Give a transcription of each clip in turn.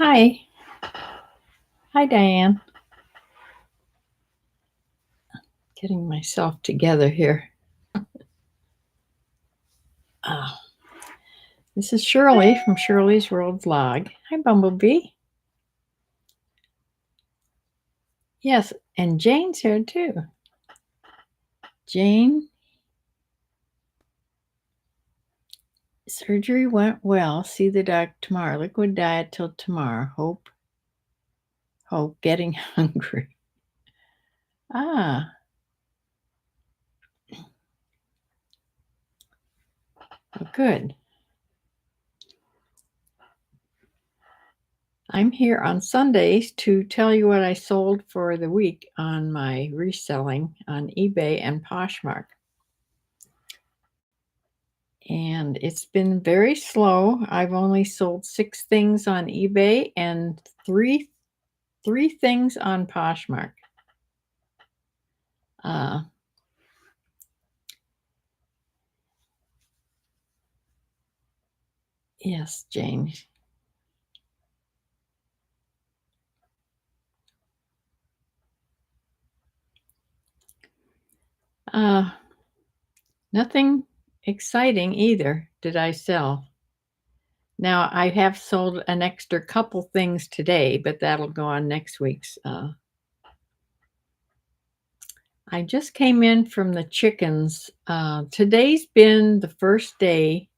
Hi. Hi, Diane. Getting myself together here. Uh, this is Shirley from Shirley's World Vlog. Hi, Bumblebee. Yes, and Jane's here too. Jane, surgery went well. See the doc tomorrow. Liquid diet till tomorrow. Hope, getting hungry. Ah, well, good. I'm here on Sundays to tell you what I sold for the week on my reselling on eBay and Poshmark. And it's been very slow. I've only sold 6 things on eBay and three things on Poshmark. Yes, Jane. Nothing exciting either did I sell. Now, I have sold an extra couple things today, but that'll go on next week's. I just came in from the chickens. Today's been the first day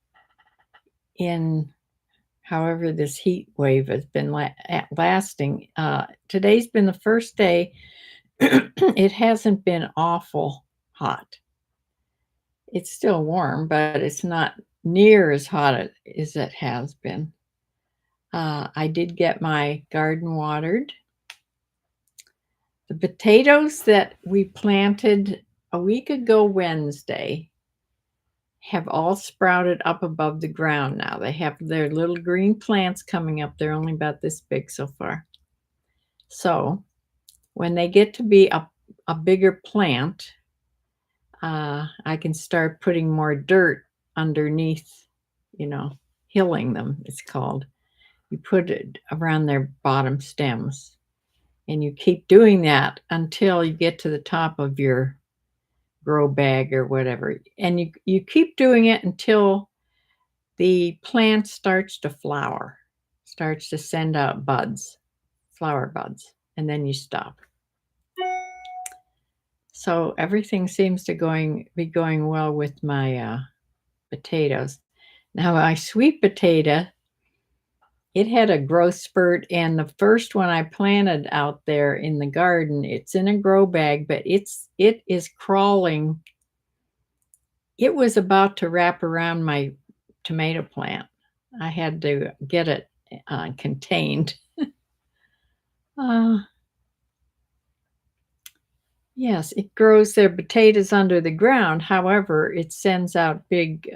in however this heat wave has been lasting. Today's been the first day it hasn't been awful hot. It's still warm, but it's not near as hot as it has been. I did get my garden watered. The potatoes that we planted a week ago Wednesday have all sprouted up above the ground now. They have their little green plants coming up. They're only about this big so far. So when they get to be a bigger plant, I can start putting more dirt underneath, hilling them, it's called. You put it around their bottom stems. And you keep doing that until you get to the top of your grow bag or whatever. And you keep doing it until the plant starts to flower, starts to send out buds, flower buds, and then you stop. So everything seems to be going well with my potatoes. Now my sweet potato, it had a growth spurt, and the first one I planted out there in the garden, it's in a grow bag, but it is crawling. It was about to wrap around my tomato plant. I had to get it contained. Yes, it grows their potatoes under the ground. However, it sends out big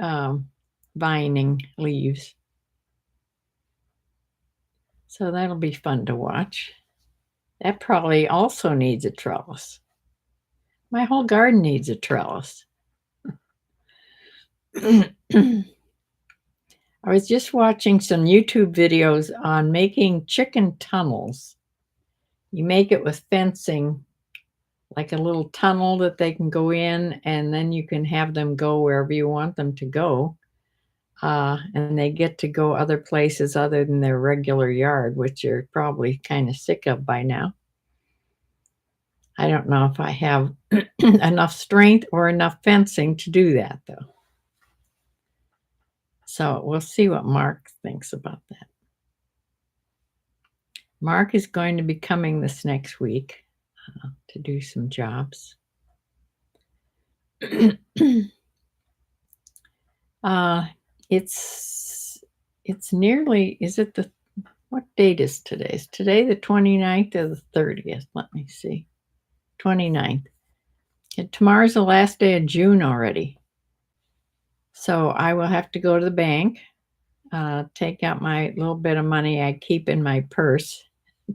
vining leaves. So that'll be fun to watch. That probably also needs a trellis. My whole garden needs a trellis. I was just watching some YouTube videos on making chicken tunnels. You make it with fencing, like a little tunnel that they can go in, and then you can have them go wherever you want them to go. And they get to go other places other than their regular yard, which you're probably kind of sick of by now. I don't know if I have enough strength or enough fencing to do that, though. So we'll see what Mark thinks about that. Mark is going to be coming this next week to do some jobs. It's nearly, what date is today? Is today the 29th or the 30th? Let me see. 29th. And tomorrow's the last day of June already. So I will have to go to the bank, take out my little bit of money I keep in my purse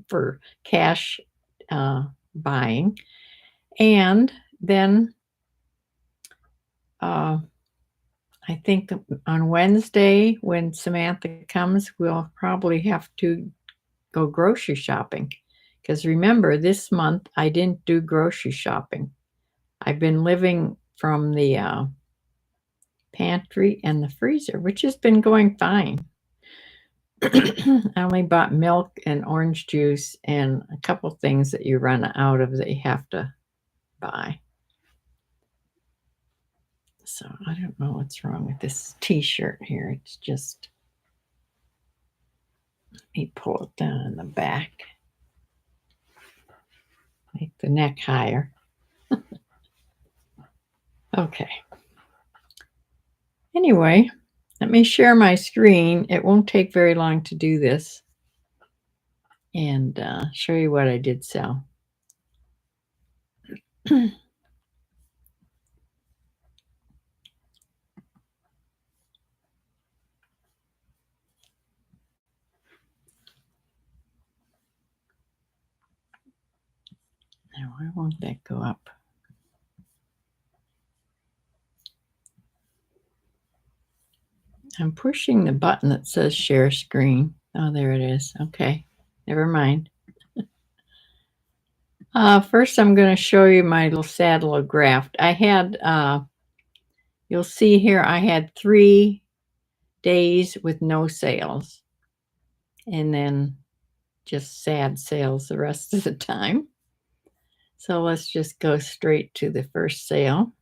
for cash buying. And then I think on Wednesday when Samantha comes, we'll probably have to go grocery shopping. Because remember, this month I didn't do grocery shopping. I've been living from the pantry and the freezer, which has been going fine. I only bought milk and orange juice and a couple things that you run out of that you have to buy. So I don't know what's wrong with this t-shirt here. It's just, let me pull it down in the back. Make the neck higher. Okay. Anyway, let me share my screen. It won't take very long to do this. And show you what I did sell. Now, why won't that go up? I'm pushing the button that says share screen. Oh, there it is. Okay, never mind. First, I'm going to show you my little sad little graph. I had, you'll see here, I had 3 days with no sales. And then just sad sales the rest of the time. So let's just go straight to the first sale.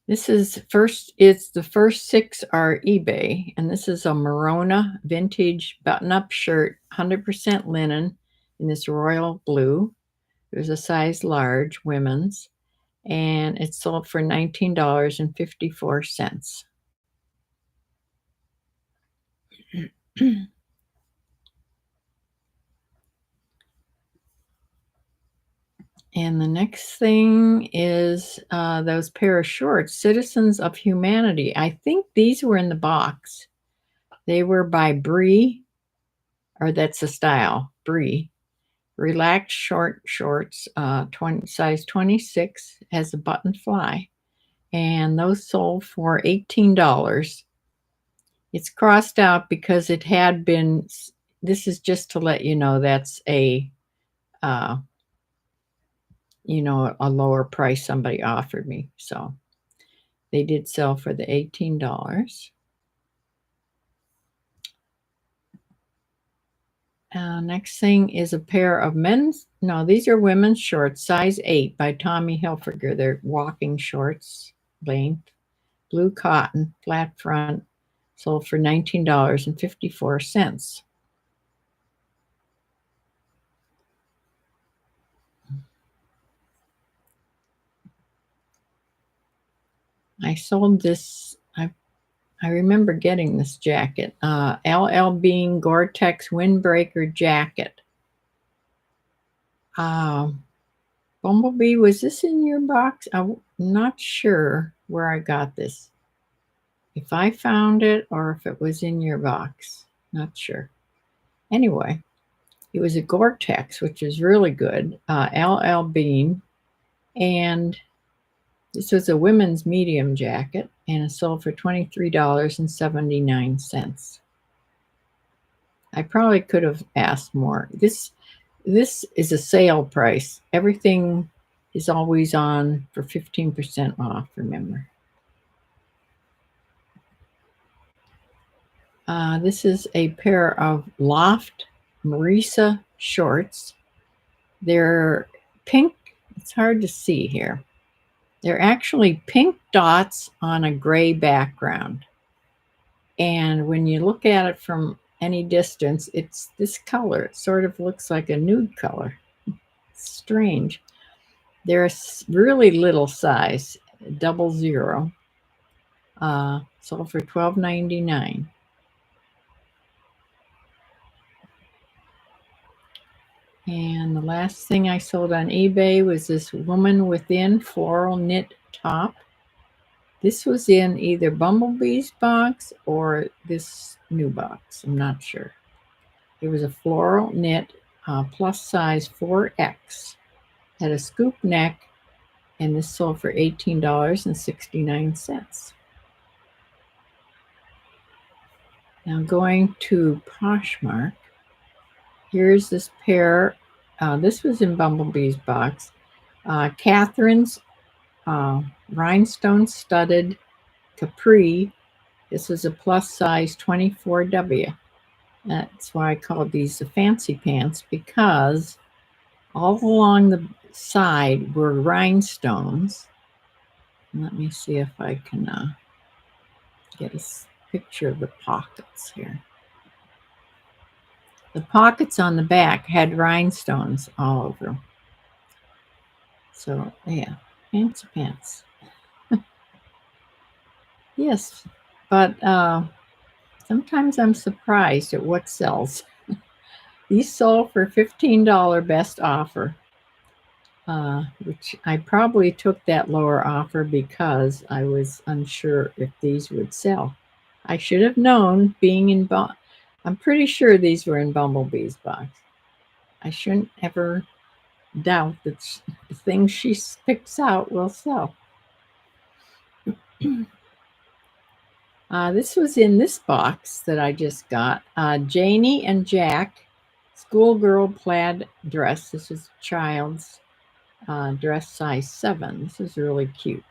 This is it's the first 6 are eBay, and this is a Marona vintage button-up shirt, 100% linen in this royal blue. There's a size large, women's, and it's sold for $19.54. And the next thing is those pair of shorts, Citizens of Humanity. I think these were in the box. They were by Brie, or that's the style, Brie. Relaxed short shorts, size 26, has a button fly. And those sold for $18. It's crossed out because it had been, this is just to let you know that's a a lower price somebody offered me. So they did sell for the $18. Next thing is a pair of these are women's shorts, size 8 by Tommy Hilfiger. They're walking shorts, length, blue cotton, flat front, sold for $19.54. I sold this, I remember getting this jacket, LL Bean Gore-Tex Windbreaker jacket. Bumblebee, was this in your box? I'm not sure where I got this. If I found it or if it was in your box. Not sure. Anyway, it was a Gore-Tex, which is really good. LL Bean. And this was a women's medium jacket, and it sold for $23.79. I probably could have asked more. This is a sale price. Everything is always on for 15% off, remember. This is a pair of Loft Marisa shorts. They're pink. It's hard to see here. They're actually pink dots on a gray background. And when you look at it from any distance, it's this color. It sort of looks like a nude color. It's strange. They're a really little size, 00. Sold for $12.99. And the last thing I sold on eBay was this Woman Within floral knit top. This was in either Bumblebee's box or this new box. I'm not sure. It was a floral knit plus size 4X. Had a scoop neck, and this sold for $18.69. Now going to Poshmark. Here's this pair. This was in Bumblebee's box. Catherine's rhinestone studded capri. This is a plus size 24W. That's why I called these the fancy pants, because all along the side were rhinestones. Let me see if I can get a picture of the pockets here. The pockets on the back had rhinestones all over them. So, yeah, fancy pants. Yes, but sometimes I'm surprised at what sells. These sold for $15 best offer, which I probably took that lower offer because I was unsure if these would sell. I should have known, being in I'm pretty sure these were in Bumblebee's box. I shouldn't ever doubt that the things she picks out will sell. This was in this box that I just got. Janie and Jack schoolgirl plaid dress. This is child's dress size 7. This is really cute.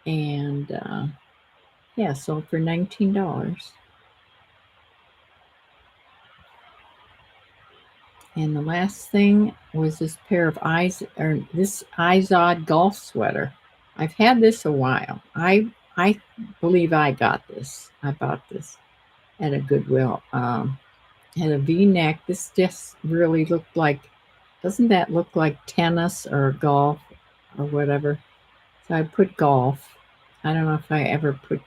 And yeah, sold for $19. And the last thing was this pair of this Izod golf sweater. I've had this a while. I believe I got this. I bought this at a Goodwill. Had a V-neck. This just really looked like, doesn't that look like tennis or golf or whatever? So I put golf. I don't know if I ever put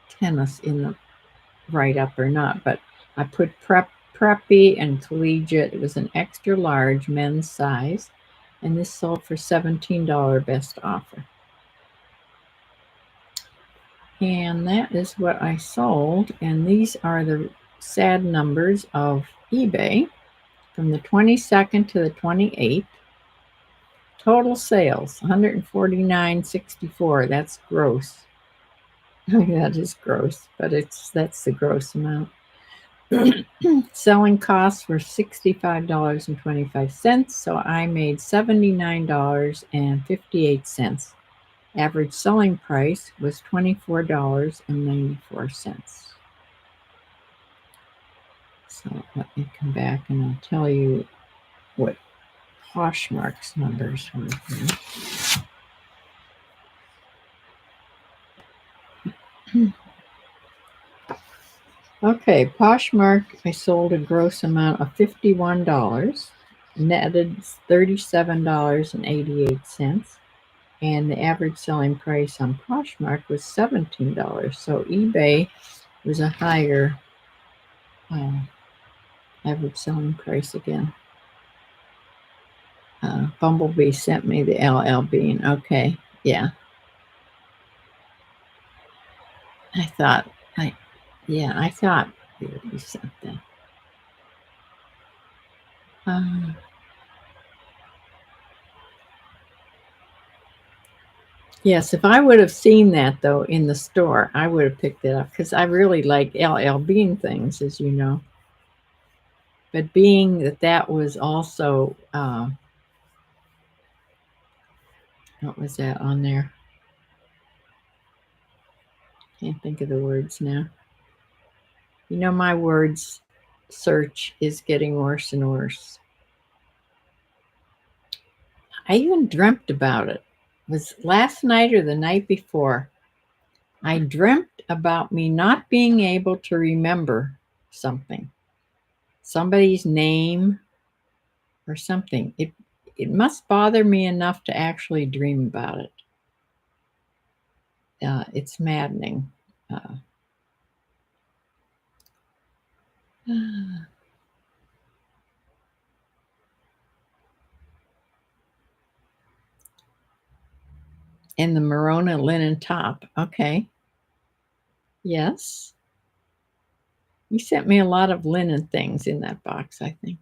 tennis in the write-up or not, but I put preppy and collegiate. It was an extra large men's size, and this sold for $17 best offer. And that is what I sold, and these are the sad numbers of eBay from the 22nd to the 28th. Total sales, $149.64. That's gross. That is gross, but that's the gross amount. Selling costs were $65.25, so I made $79.58. Average selling price was $24.94. So let me come back and I'll tell you what Poshmark's numbers were here. Okay, Poshmark, I sold a gross amount of $51, netted $37.88, and the average selling price on Poshmark was $17. So eBay was a higher average selling price again. Bumblebee sent me the LL Bean. Okay, yeah. I thought you sent that. Yes, if I would have seen that though in the store, I would have picked it up because I really like LL Bean things, as you know. But being that was also what was that on there? Can't think of the words now. You know, my words search is getting worse and worse. I even dreamt about it. It was last night or the night before. I dreamt about me not being able to remember something, somebody's name or something. It must bother me enough to actually dream about it. It's maddening. And the Merona linen top. Okay. Yes. You sent me a lot of linen things in that box, I think.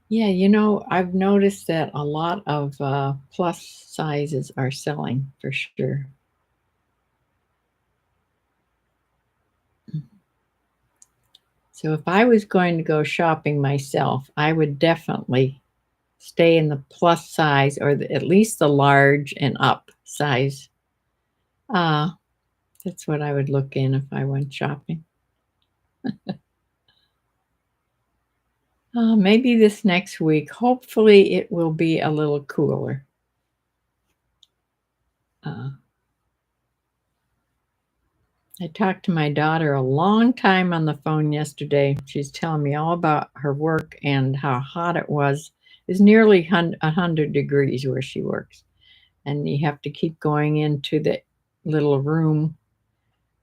Yeah, I've noticed that a lot of plus sizes are selling for sure. So if I was going to go shopping myself, I would definitely stay in the plus size or at least the large and up size. Uh, that's what I would look in if I went shopping. Maybe this next week. Hopefully, it will be a little cooler. Uh, I talked to my daughter a long time on the phone yesterday. She's telling me all about her work and how hot it was. It's nearly 100 degrees where she works. And you have to keep going into the little room,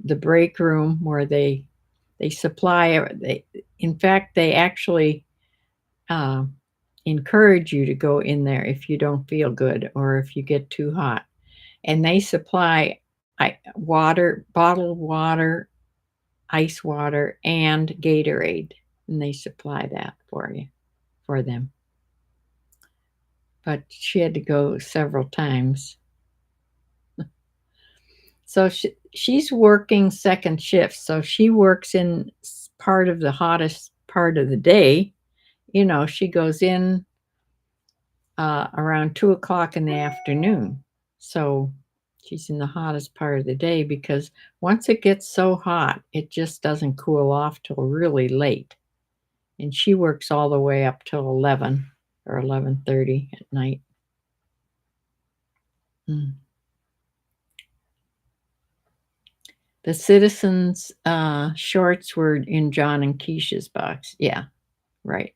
the break room where they supply. In fact, they actually uh, encourage you to go in there if you don't feel good or if you get too hot. And they supply water, bottled water, ice water, and Gatorade, and they supply that for them. But she had to go several times. So she's working second shift, so she works in part of the hottest part of the day. She goes in around 2 o'clock in the afternoon. So she's in the hottest part of the day because once it gets so hot, it just doesn't cool off till really late. And she works all the way up till 11 or 11:30 at night. Mm. The Citizens shorts were in John and Keisha's box. Yeah, right.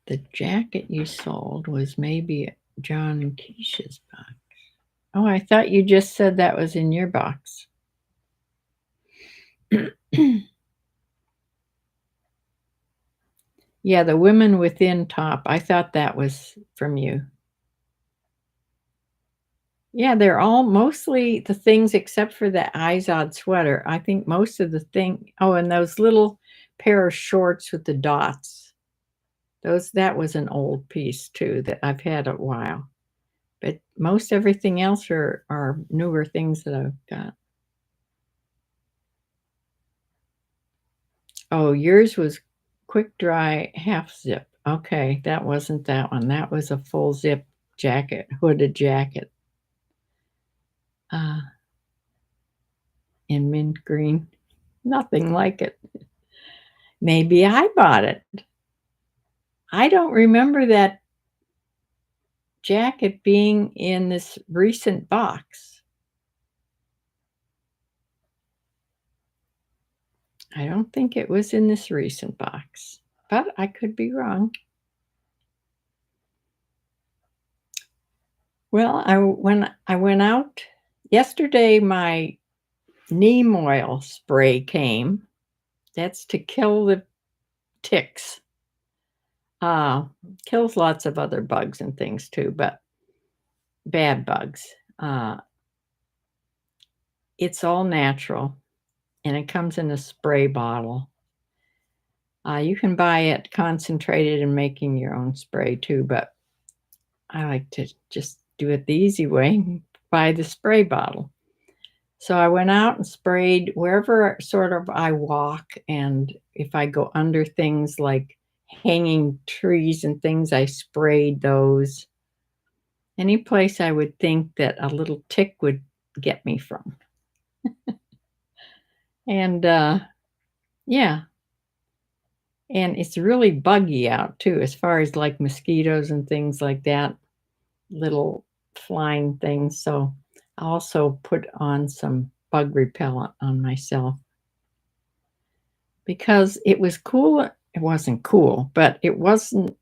The jacket you sold was maybe John and Keisha's box. Oh, I thought you just said that was in your box. Yeah, the Women Within top. I thought that was from you. Yeah, they're all mostly the things except for the Izod sweater. I think most of the thing. Oh, and those little pair of shorts with the dots. That was an old piece too that I've had a while. But most everything else are newer things that I've got. Oh, yours was quick dry half zip. Okay, that wasn't that one. That was a full zip jacket, hooded jacket. Uh, in mint green. Nothing like it. Maybe I bought it. I don't remember that jacket being in this recent box. I don't think it was in this recent box, but I could be wrong. Well, when I went out yesterday, my neem oil spray came. That's to kill the ticks. Uh, Kills lots of other bugs and things too, but bad bugs. Uh, it's all natural, and it comes in a spray bottle. You can buy it concentrated and making your own spray too, but I like to just do it the easy way, buy the spray bottle. So I went out and sprayed wherever sort of I walk, and if I go under things like hanging trees and things, I sprayed those. Any place I would think that a little tick would get me from. And yeah, and it's really buggy out too, as far as like mosquitoes and things like that, little flying things. So I also put on some bug repellent on myself because it was cool. It wasn't cool, but it wasn't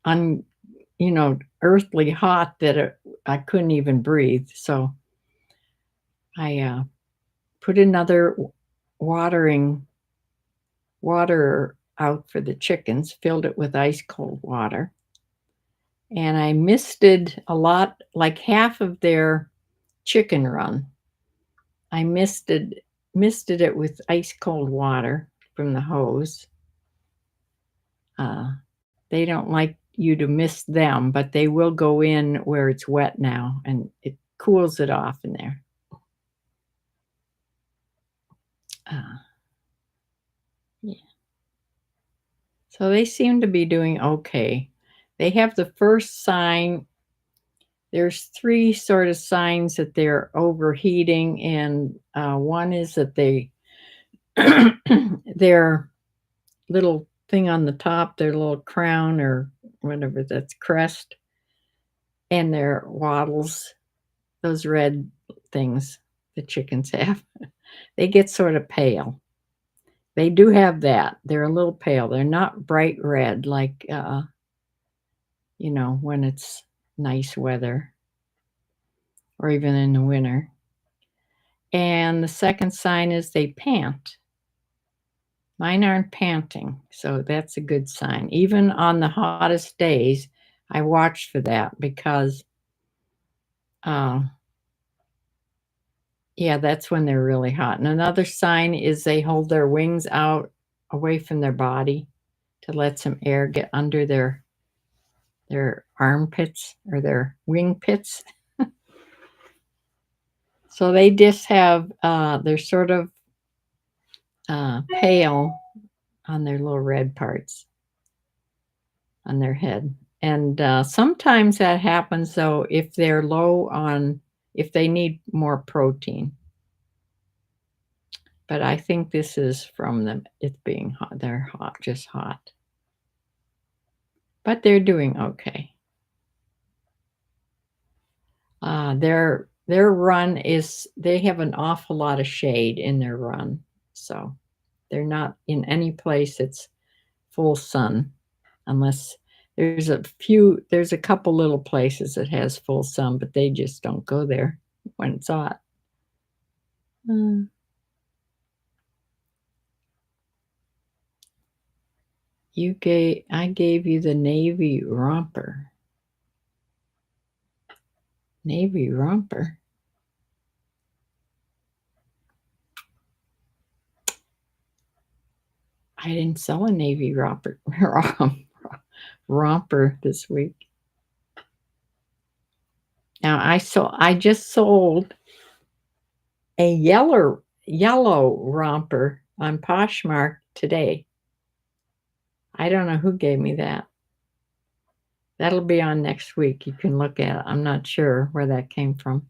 un, earthly hot that I couldn't even breathe. So I put another watering water out for the chickens, filled it with ice cold water. And I misted a lot, like half of their chicken run. I misted it with ice cold water from the hose. Uh, they don't like you to mist them, but they will go in where it's wet now, and it cools it off in there. Uh, yeah. So they seem to be doing okay. They have the first sign. There's three sort of signs that they're overheating, and one is that their little thing on the top, their little crown or whatever that's crest, and their wattles, those red things the chickens have, they get sort of pale. They do have that. They're a little pale. They're not bright red like, when it's nice weather or even in the winter. And the second sign is they pant. Mine aren't panting, so that's a good sign. Even on the hottest days, I watch for that because, uh, yeah, that's when they're really hot. And another sign is they hold their wings out away from their body to let some air get under their armpits or their wing pits. So they just have they're sort of pale on their little red parts on their head. And sometimes that happens though if they're low on, if they need more protein. But I think this is from them, it being hot. They're hot, just hot. But they're doing okay. Their run is, they have an awful lot of shade in their run. So they're not in any place that's full sun, unless there's a couple little places that has full sun, but they just don't go there when it's hot. I gave you the navy romper. Navy romper. I didn't sell a navy romper this week. Now I just sold a yellow romper on Poshmark today. I don't know who gave me that. That'll be on next week. You can look at it. I'm not sure where that came from.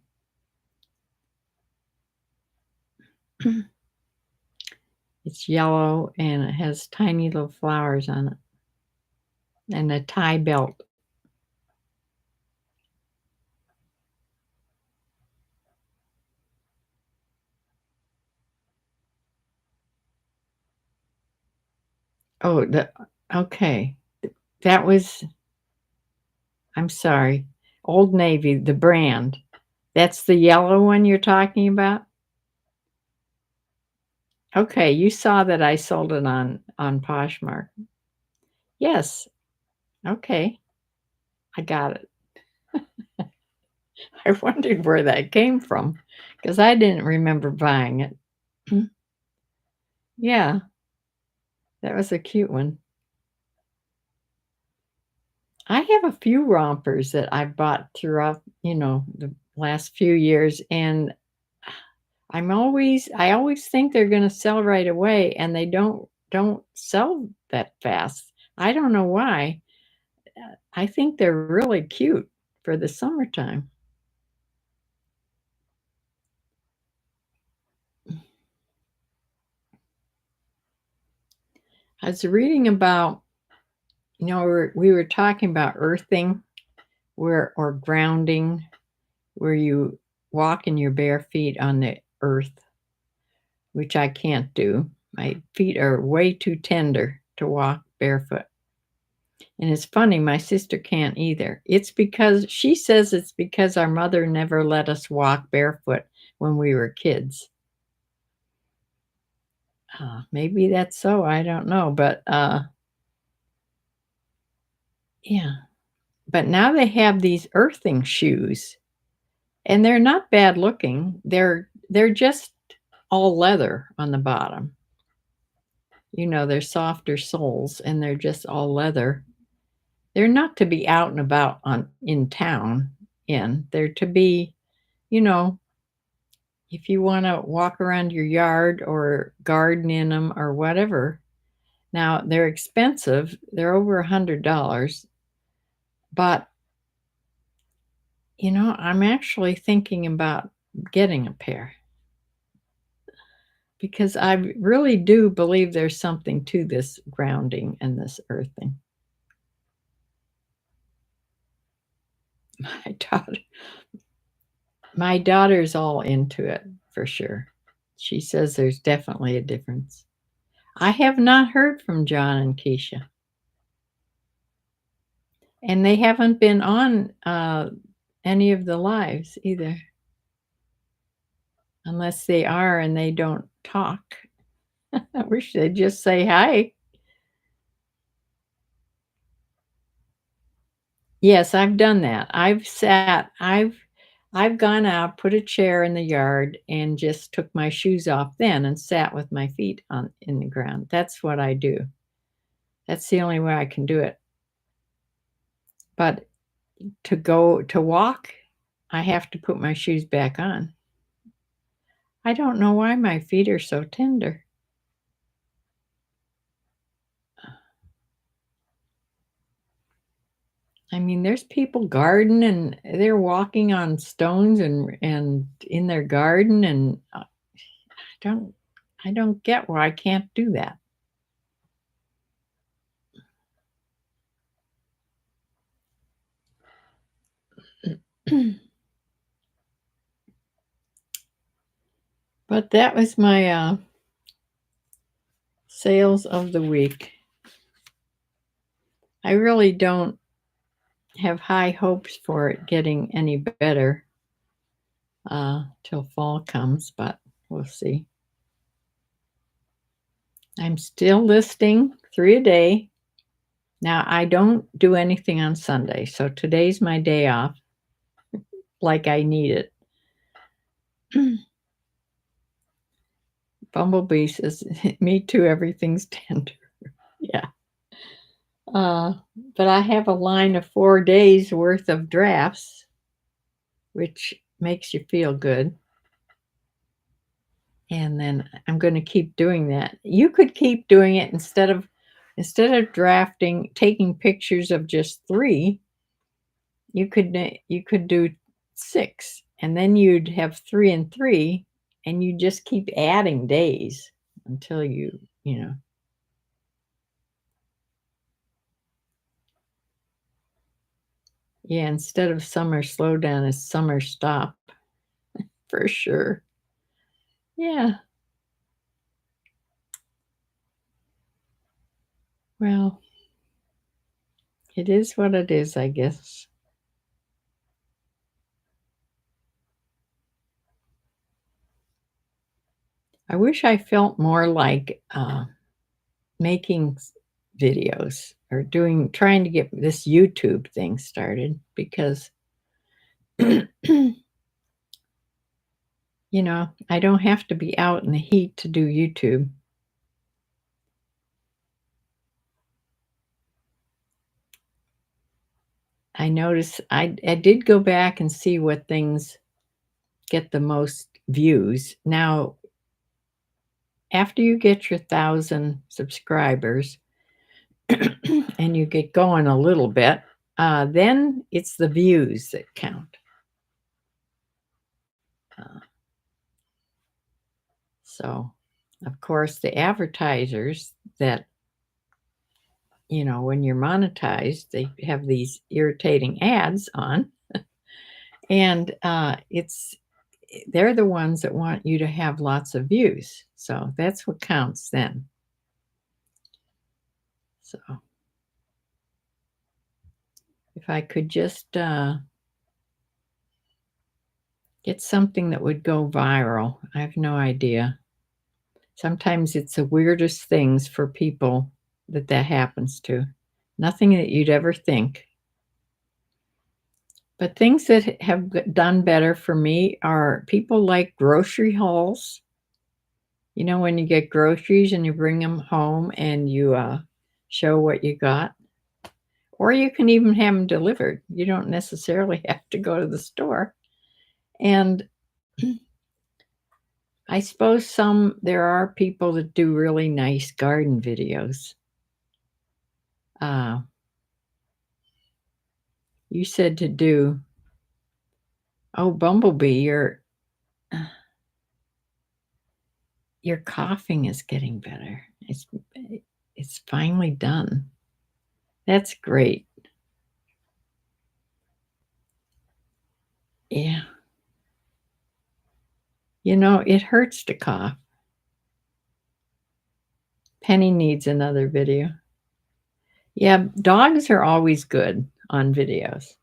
It's yellow and it has tiny little flowers on it and a tie belt. Oh, okay. That was, I'm sorry, Old Navy, the brand. That's the yellow one you're talking about? Okay, you saw that I sold it on Poshmark. Yes. Okay. I got it. I wondered where that came from because I didn't remember buying it. Yeah, that was a cute one. I have a few rompers that I bought throughout, the last few years, and I always think they're going to sell right away, and they don't sell that fast. I don't know why. I think they're really cute for the summertime. I was reading about, we were talking about earthing, or grounding, where you walk in your bare feet on the earth, which I can't do. My feet are way too tender to walk barefoot. And it's funny, my sister can't either. She says it's because our mother never let us walk barefoot when we were kids. Maybe that's so, I don't know. But yeah. But now they have these earthing shoes. And they're not bad looking. They're just all leather on the bottom. They're softer soles and they're just all leather. They're not to be out and about on in town in. They're to be, you know, if you want to walk around your yard or garden in them or whatever. Now, they're expensive. They're over $100, but I'm actually thinking about getting a pair because I really do believe there's something to this grounding and this earthing. My daughter, my daughter's all into it for sure. She says there's definitely a difference. I have not heard from John and Keisha, and they haven't been on any of the lives either, unless they are and they don't talk. I wish they'd just say hi. Yes, I've done that. I've gone out, put a chair in the yard, and just took my shoes off then and sat with my feet on in the ground. That's what I do. That's the only way I can do it. But to go to walk, I have to put my shoes back on. I don't know why my feet are so tender. I mean, there's people garden and they're walking on stones and in their garden, and don't I don't get why I can't do that. But that was my sales of the week. I really don't have high hopes for it getting any better till fall comes, but we'll see. I'm still listing 3 a day. Now, I don't do anything on Sunday, so today's my day off, like I need it. Bumblebee says, me too, everything's tender. Yeah. But I have a line of 4 days worth of drafts, which makes you feel good. And then I'm going to keep doing that. You could keep doing it instead of drafting, taking pictures of just 3. You could do 6, and then you'd have 3 and 3, and you just keep adding days until you know. Yeah, instead of summer slowdown, it's summer stop for sure. Yeah. Well, it is what it is, I guess. I wish I felt more like making videos or trying to get this YouTube thing started because, I don't have to be out in the heat to do YouTube. I noticed I did go back and see what things get the most views. Now, after you get your 1,000 subscribers and you get going a little bit, then it's the views that count. Uh, so, of course, the advertisers that, when you're monetized, they have these irritating ads on, and they're the ones that want you to have lots of views. So that's what counts then. So if I could just get something that would go viral, I have no idea. Sometimes it's the weirdest things for people that happens to. Nothing that you'd ever think. But things that have done better for me are people like grocery hauls. You know, when you get groceries and you bring them home and you show what you got, or you can even have them delivered. You don't necessarily have to go to the store. And I suppose there are people that do really nice garden videos. Uh, you said to do, oh, Bumblebee, your coughing is getting better. It's finally done. That's great. Yeah. You know, it hurts to cough. Penny needs another video. Yeah, dogs are always good on videos.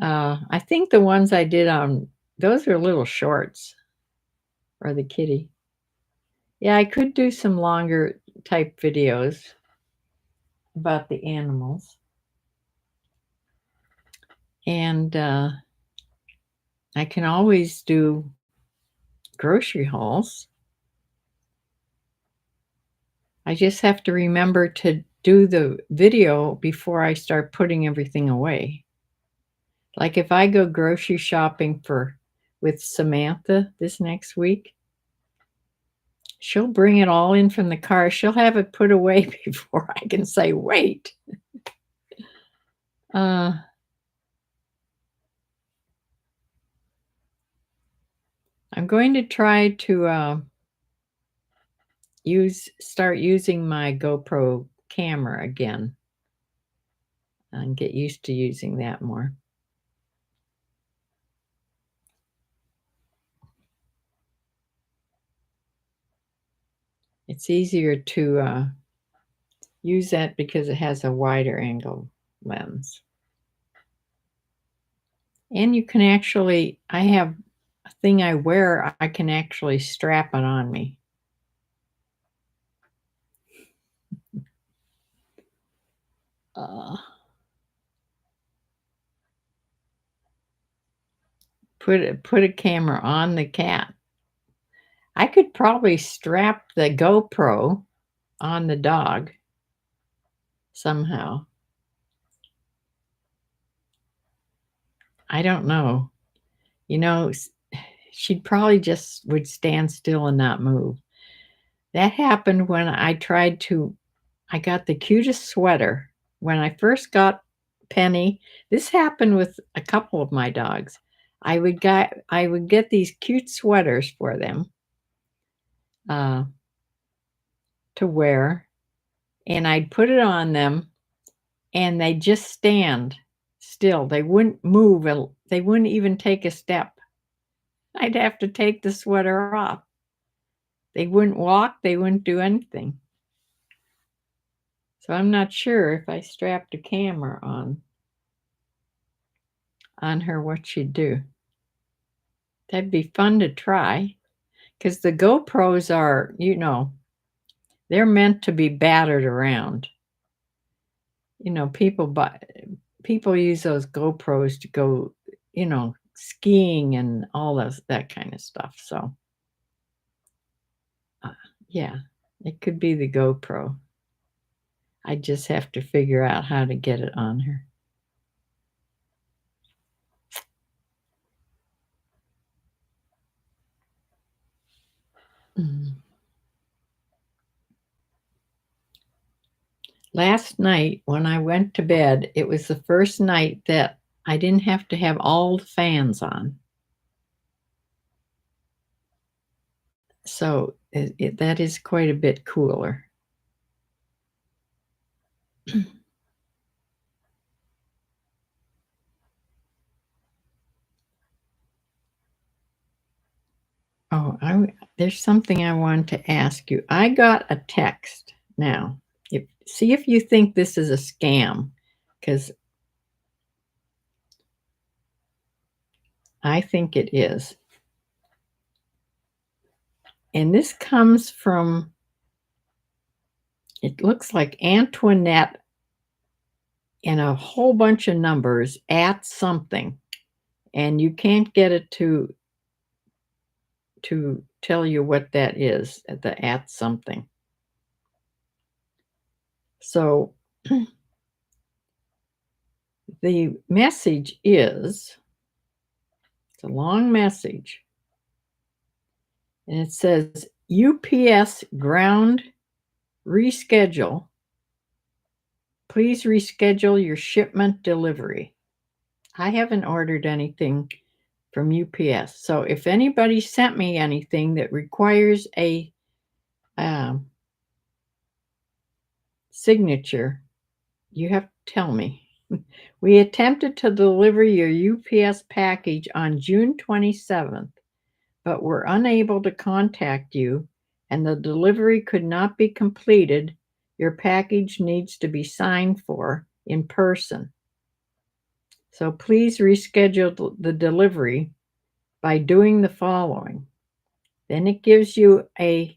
I think the ones I did on those are little shorts, or the kitty. Yeah, I could do some longer type videos about the animals. And I can always do grocery hauls. I just have to remember to do the video before I start putting everything away. Like if I go grocery shopping with Samantha this next week, she'll bring it all in from the car. She'll have it put away before I can say, wait. I'm going to try to start using my GoPro camera again and get used to using that more. It's easier to use that because it has a wider angle lens. And you can actually, I have a thing I wear, I can actually strap it on me. Put a camera on the cat. I could probably strap the GoPro on the dog somehow. I don't know. You know, she probably just would stand still and not move. That happened when I got the cutest sweater. When I first got Penny, this happened with a couple of my dogs. I would get these cute sweaters for them uh, to wear, and I'd put it on them, and they'd just stand still. They wouldn't move. They wouldn't even take a step. I'd have to take the sweater off. They wouldn't walk. They wouldn't do anything. So I'm not sure if I strapped a camera on her what she'd do. That'd be fun to try, because the GoPros are, they're meant to be battered around. People use those GoPros to go, skiing and all that kind of stuff. So, yeah, it could be the GoPro. I just have to figure out how to get it on her. Last night when I went to bed, it was the first night that I didn't have to have all the fans on. So that is quite a bit cooler. Oh, there's something I wanted to ask you. I got a text now. See if you think this is a scam, because I think it is. And this comes from, it looks like Antoinette in a whole bunch of numbers at something, and you can't get it to tell you what that is at the at something. So the message is, it's a long message, and it says UPS ground reschedule. Please reschedule your shipment delivery. I haven't ordered anything from UPS. So if anybody sent me anything that requires a signature, you have to tell me. We attempted to deliver your UPS package on June 27th, but were unable to contact you, and the delivery could not be completed. Your package needs to be signed for in person. So please reschedule the delivery by doing the following. Then it gives you a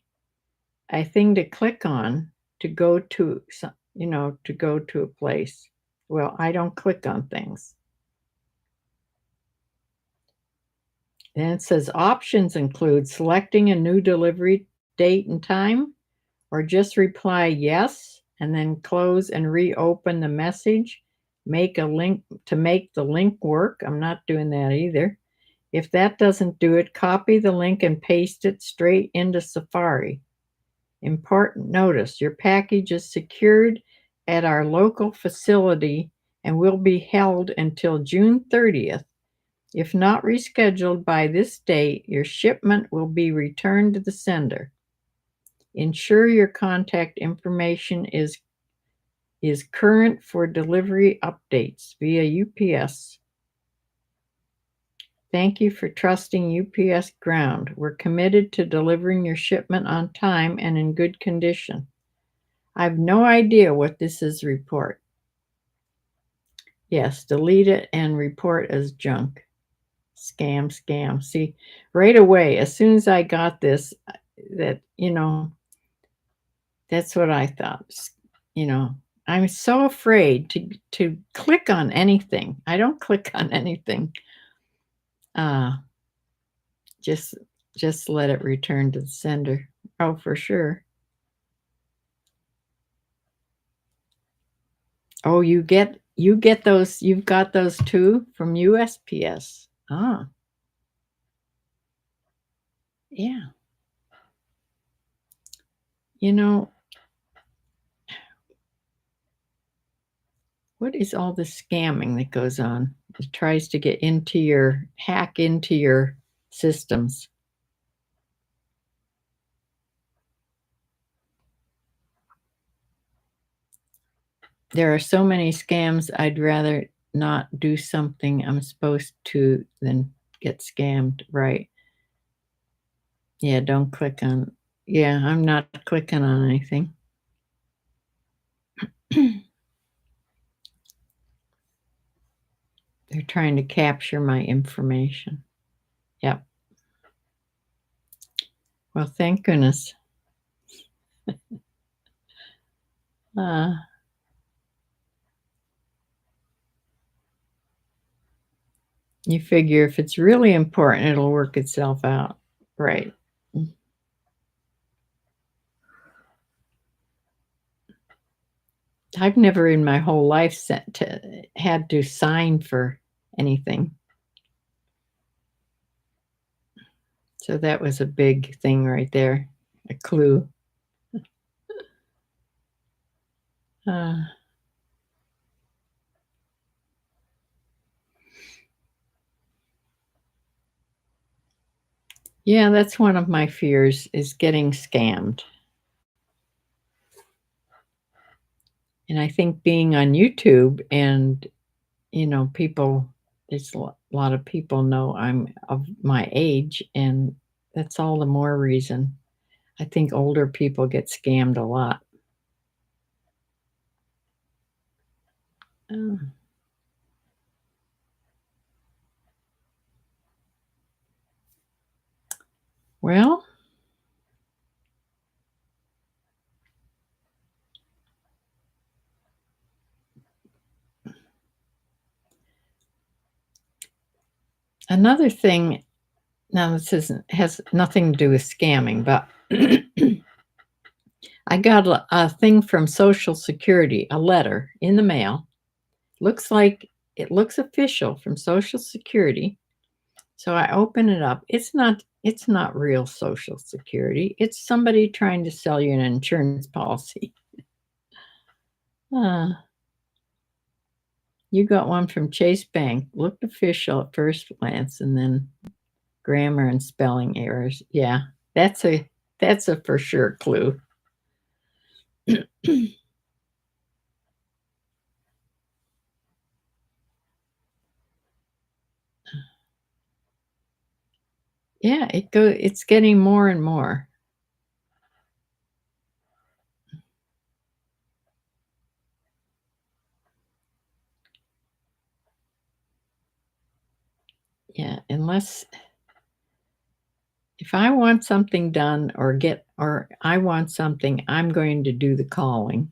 thing to click on to go to to go to a place. Well, I don't click on things. Then it says options include selecting a new delivery date and time, or just reply yes and then close and reopen the message. Make a link to make the link work. I'm not doing that either. If that doesn't do it, copy the link and paste it straight into Safari. Important notice, your package is secured at our local facility and will be held until June 30th. If not rescheduled by this date, your shipment will be returned to the sender. Ensure your contact information is current for delivery updates via UPS. Thank you for trusting UPS Ground. We're committed to delivering your shipment on time and in good condition. I have no idea what this is. Report. Yes, delete it and report as junk. Scam. See, right away, as soon as I got this, that, that's what I thought. I'm so afraid to click on anything. I don't click on anything. Just let it return to the sender. Oh, for sure. Oh, you get those. You've got those too from USPS. Ah, yeah. What is all this scamming that goes on? It tries to get hack into your systems. There are so many scams, I'd rather not do something I'm supposed to than get scammed, right? Yeah, don't click on. Yeah, I'm not clicking on anything. They're trying to capture my information. Yep. Well, thank goodness. You figure if it's really important, it'll work itself out. Right. I've never in my whole life had to sign for anything. So that was a big thing right there, a clue. Yeah, that's one of my fears, is getting scammed. And I think being on YouTube and, people, there's a lot of people know I'm of my age, and that's all the more reason. I think older people get scammed a lot. Well, Another thing, now this isn't has nothing to do with scamming, but I got a thing from Social Security, a letter in the mail. Looks like it looks official from Social Security. So I open it up. It's not real Social Security. It's somebody trying to sell you an insurance policy. Uh, you got one from Chase Bank. Looked official at first glance, and then grammar and spelling errors. Yeah, that's a for sure clue. Yeah, it's getting more and more. Yeah, unless if I want something done or I want something, I'm going to do the calling.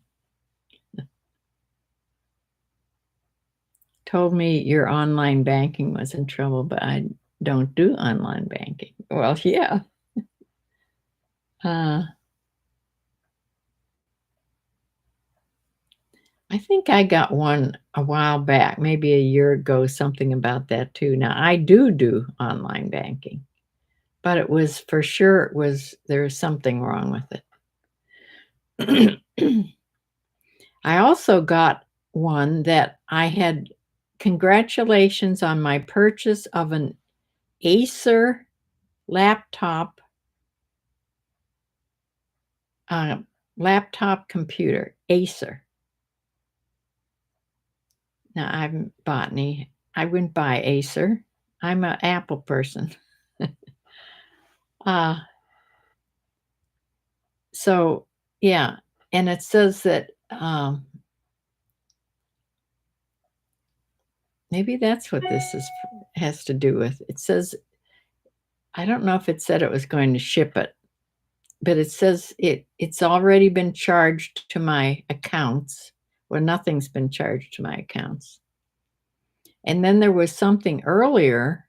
Told me your online banking was in trouble, but I don't do online banking. Well, yeah. Uh, I think I got one a while back, maybe a year ago, something about that too. Now, I do online banking, but it was for sure there was something wrong with it. I also got one that I had congratulations on my purchase of an Acer laptop uh, laptop computer, Acer. Now I haven't bought any. I wouldn't buy Acer. I'm an Apple person. uh, so yeah, and it says that maybe that's what this has to do with. It says I don't know if it said it was going to ship it, but it says it's already been charged to my accounts. Well, nothing's been charged to my accounts. And then there was something earlier,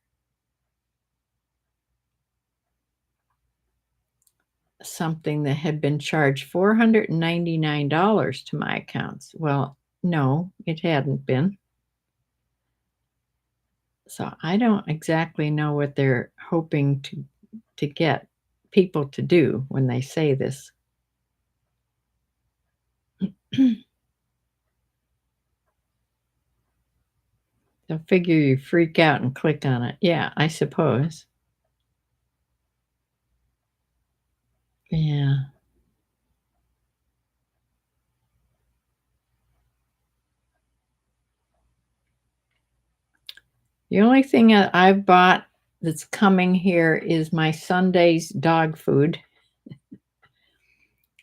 something that had been charged $499 to my accounts. Well, no, it hadn't been. So I don't exactly know what they're hoping to get people to do when they say this. They'll figure you freak out and click on it. Yeah, I suppose. Yeah. The only thing I've bought that's coming here is my Sunday's dog food.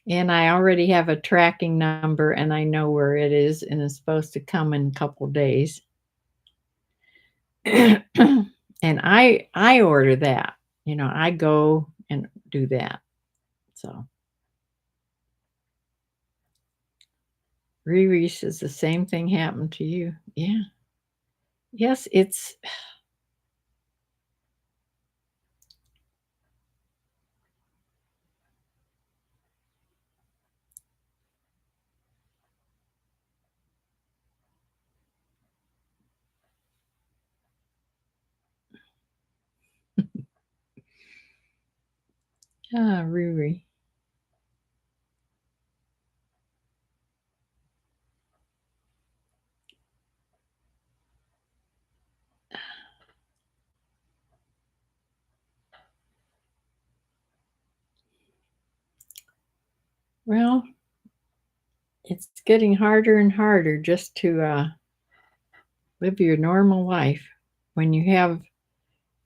And I already have a tracking number and I know where it is and it's supposed to come in a couple days. And I order that. I go and do that. So Riri says the same thing happened to you. Yeah. Yes, it's Riri. Well, it's getting harder and harder just to live your normal life when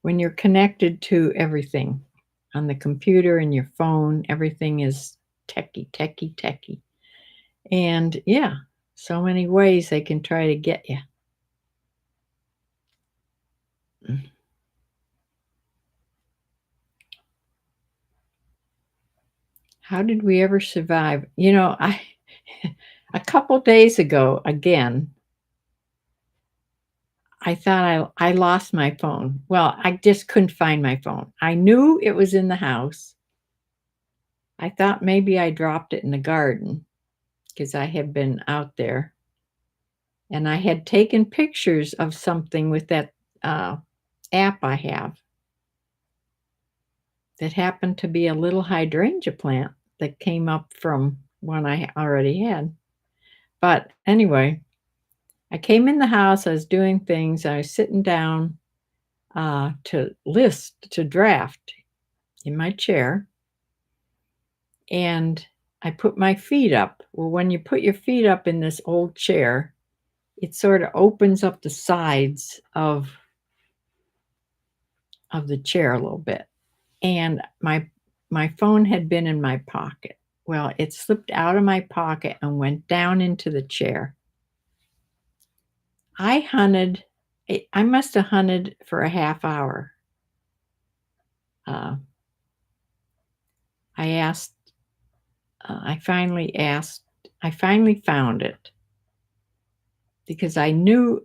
when you're connected to everything on the computer and your phone. Everything is techie, techie, techie. And yeah, so many ways they can try to get you. How did we ever survive? I a couple days ago again, I thought I lost my phone. Well, I just couldn't find my phone. I knew it was in the house. I thought maybe I dropped it in the garden because I had been out there. And I had taken pictures of something with that app I have that happened to be a little hydrangea plant that came up from one I already had. But anyway, I came in the house, I was doing things, I was sitting down to draft in my chair, and I put my feet up. Well, when you put your feet up in this old chair, it sort of opens up the sides of the chair a little bit. And my phone had been in my pocket. Well, it slipped out of my pocket and went down into the chair. I must have hunted for a half hour. Uh, I asked, I finally found it because I knew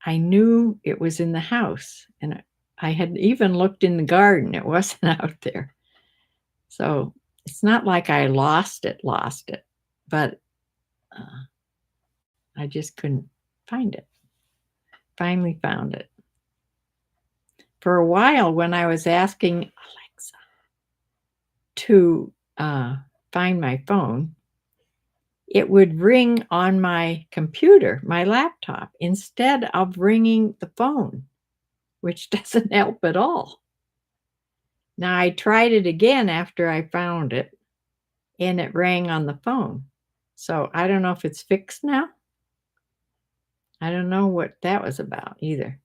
it was in the house, and I had even looked in the garden. It wasn't out there. So it's not like I lost it, but I just couldn't find it. Finally found it. For a while, when I was asking Alexa to find my phone, it would ring on my computer, my laptop, instead of ringing the phone, which doesn't help at all. Now, I tried it again after I found it, and it rang on the phone. So I don't know if it's fixed now. I don't know what that was about either.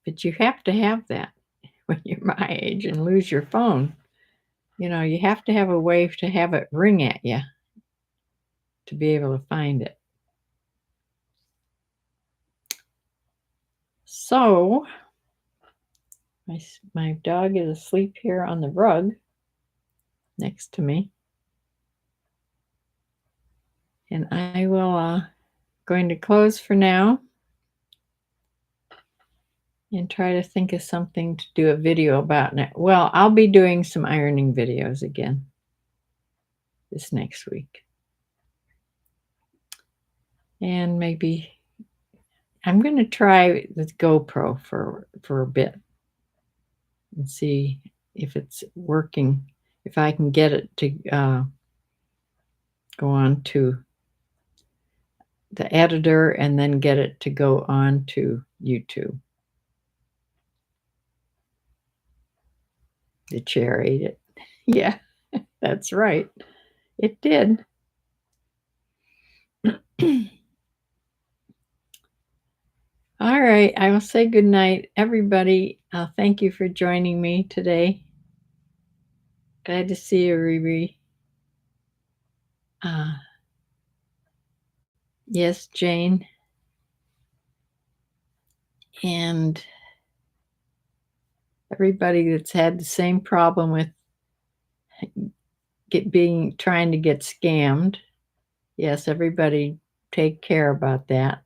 But you have to have that when you're my age and lose your phone. You know, you have to have a way to have it ring at you to be able to find it. So, my dog is asleep here on the rug next to me. And I will going to close for now and try to think of something to do a video about. Well, I'll be doing some ironing videos again this next week. And maybe I'm going to try with GoPro for a bit and see if it's working, if I can get it to go on to the editor and then get it to go on to YouTube. The chair ate it. Yeah, that's right. It did. All right. I will say good night, everybody. Thank you for joining me today. Glad to see you, Riri. Yes, Jane. And everybody that's had the same problem with trying to get scammed. Yes, everybody take care about that.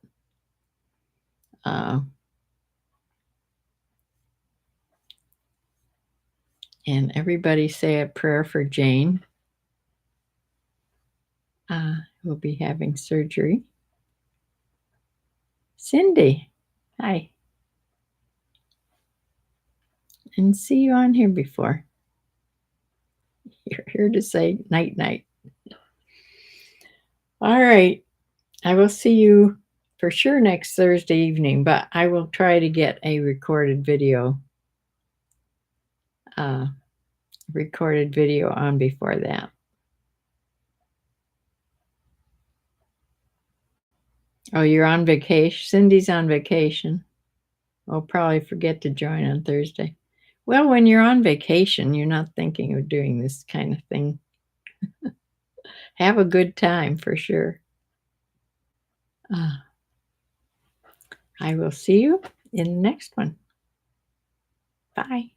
And everybody say a prayer for Jane, who'll be having surgery. Cindy, hi. And see you on here before. You're here to say night night. All right. I will see you for sure next Thursday evening, but I will try to get a recorded video on before that. Oh, you're on vacation? Cindy's on vacation. I'll probably forget to join on Thursday. Well, when you're on vacation, you're not thinking of doing this kind of thing. Have a good time for sure. I will see you in the next one. Bye.